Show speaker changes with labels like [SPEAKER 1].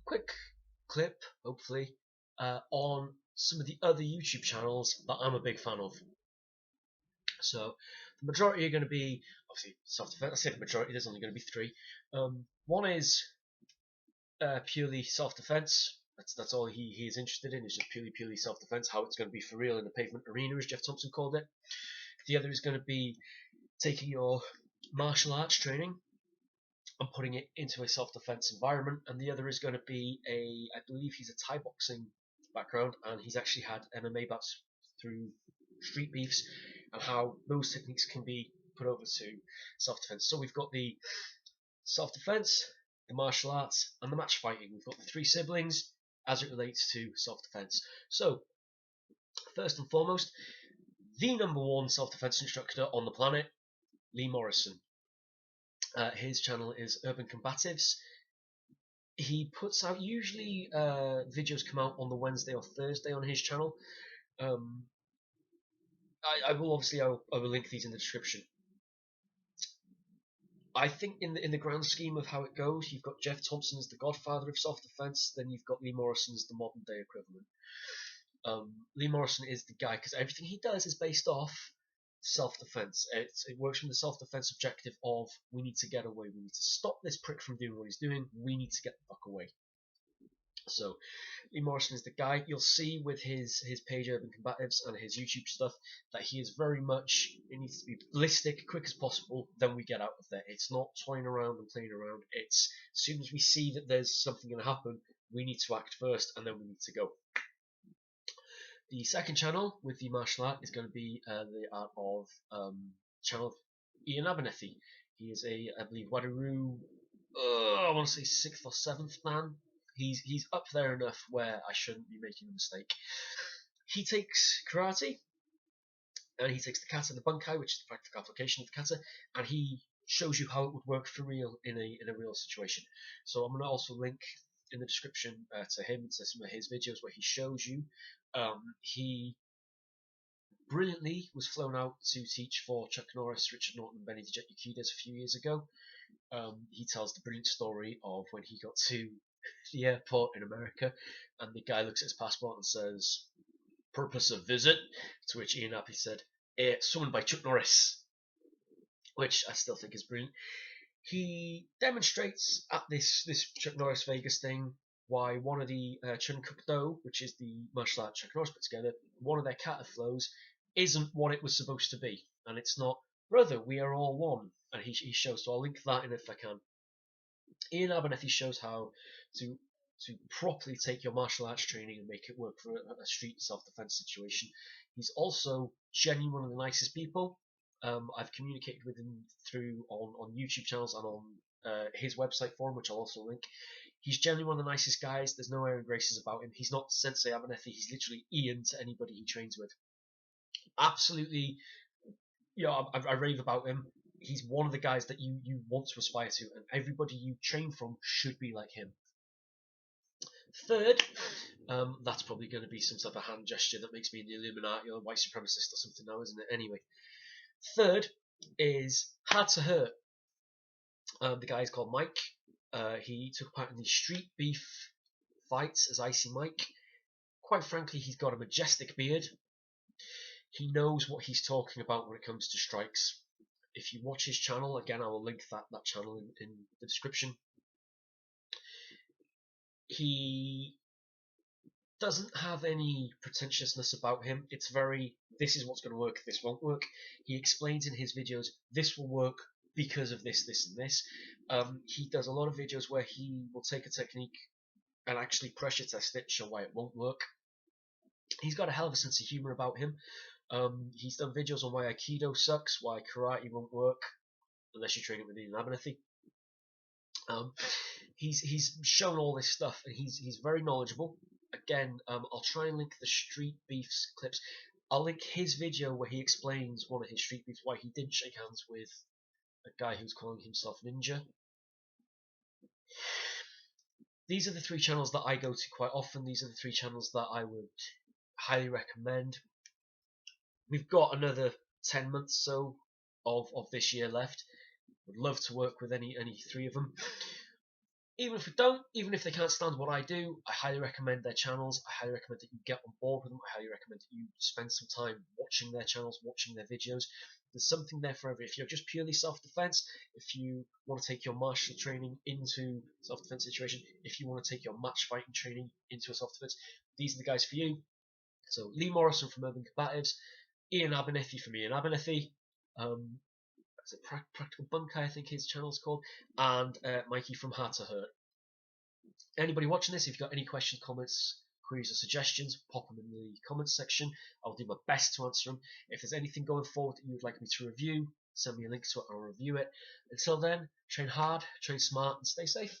[SPEAKER 1] Quick clip, hopefully, on some of the other YouTube channels that I'm a big fan of. So the majority are going to be obviously self-defense. I say the majority. There's only going to be three. One is purely self-defense. That's all he is interested in. Is just purely self-defense. How it's going to be for real in the pavement arena, as Jeff Thompson called it. The other is going to be taking your martial arts training and putting it into a self-defense environment. And the other is going to be I believe he's a Thai boxing background, and he's actually had MMA bouts through Street Beefs, and how those techniques can be put over to self-defense. So we've got the self-defense, the martial arts, and the match fighting. We've got the three siblings as it relates to self-defense. So first and foremost, the number one self-defense instructor on the planet, Lee Morrison. His channel is Urban Combatives. He puts out usually videos come out on the Wednesday or Thursday on his channel. I will obviously I will link these in the description. I think in the grand scheme of how it goes, you've got Jeff Thompson as the godfather of self-defense, then you've got Lee Morrison as the modern day equivalent. Lee Morrison is the guy because everything he does is based off self-defense. It works from the self-defense objective of we need to get away, we need to stop this prick from doing what he's doing, we need to get the fuck away. So Lee Morrison is the guy. You'll see with his page Urban Combatives and his YouTube stuff that he is very much, it needs to be ballistic, quick as possible, then we get out of there. It's not toying around and playing around. It's as soon as we see that there's something going to happen, we need to act first and then we need to go. The second channel with the martial art is going to be the art of channel of Iain Abernethy. He is I believe, Wadaroo, I want to say 6th or 7th man. He's up there enough where I shouldn't be making a mistake. He takes karate, and he takes the kata, the bunkai, which is the practical application of the kata, and he shows you how it would work for real in a real situation. So I'm going to also link in the description to him, to some of his videos where he shows you. He brilliantly was flown out to teach for Chuck Norris, Richard Norton, and Benny the Jet Yakudas a few years ago. He tells the brilliant story of when he got to the airport in America, and the guy looks at his passport and says, "Purpose of visit?" To which Iain Abernethy said, "Summoned by Chuck Norris," which I still think is brilliant. He demonstrates at this Chuck Norris Vegas thing why one of the Chun Kuk Do, which is the martial art Chuck Norris put together, one of their kata flows isn't what it was supposed to be, and it's not, brother, we are all one. And he shows, so I'll link that in if I can. Iain Abernethy shows how to properly take your martial arts training and make it work for a street self-defense situation. He's also genuinely one of the nicest people. I've communicated with him through on YouTube channels and on his website forum, which I'll also link. He's genuinely one of the nicest guys. There's no air and graces about him. He's not Sensei Abernethy. He's literally Ian to anybody he trains with. Absolutely, I rave about him. He's one of the guys that you want to aspire to, and everybody you train from should be like him. Third, that's probably going to be some sort of a hand gesture that makes me an Illuminati or white supremacist or something now, isn't it? Anyway, third is Hard to Hurt. The guy is called Mike. He took part in the Street Beef fights as Icy Mike. Quite frankly, he's got a majestic beard. He knows what he's talking about when it comes to strikes. If you watch his channel, again, I will link that channel in the description. He doesn't have any pretentiousness about him. It's very, this is what's going to work, this won't work. He explains in his videos, this will work because of this, this, and this. He does a lot of videos where he will take a technique and actually pressure test it, show why it won't work. He's got a hell of a sense of humor about him. He's done videos on why Aikido sucks, why karate won't work, unless you train it with Iain Abernethy. He's shown all this stuff, and he's very knowledgeable. Again, I'll try and link the Street Beefs clips. I'll link his video where he explains one of his Street Beefs, why he didn't shake hands with a guy who's calling himself Ninja. These are the three channels that I go to quite often. These are the three channels that I would highly recommend. We've got another 10 months so of this year left. Would love to work with any three of them. even if they can't stand what I do, I highly recommend their channels. I highly recommend that you get on board with them. I highly recommend that you spend some time watching their channels, watching their videos. There's something there for everyone. If you're just purely self-defense, if you want to take your martial training into self-defense situation, if you want to take your match fighting training into a self-defense, these are the guys for you. So Lee Morrison from Urban Combatives, Iain Abernethy from Iain Abernethy, is it Practical Bunkai, I think his channel's called, and Mikey from Heart to Hurt. Anybody watching this, if you've got any questions, comments, queries, or suggestions, pop them in the comments section. I'll do my best to answer them. If there's anything going forward that you would like me to review, send me a link to it and I'll review it. Until then, train hard, train smart, and stay safe.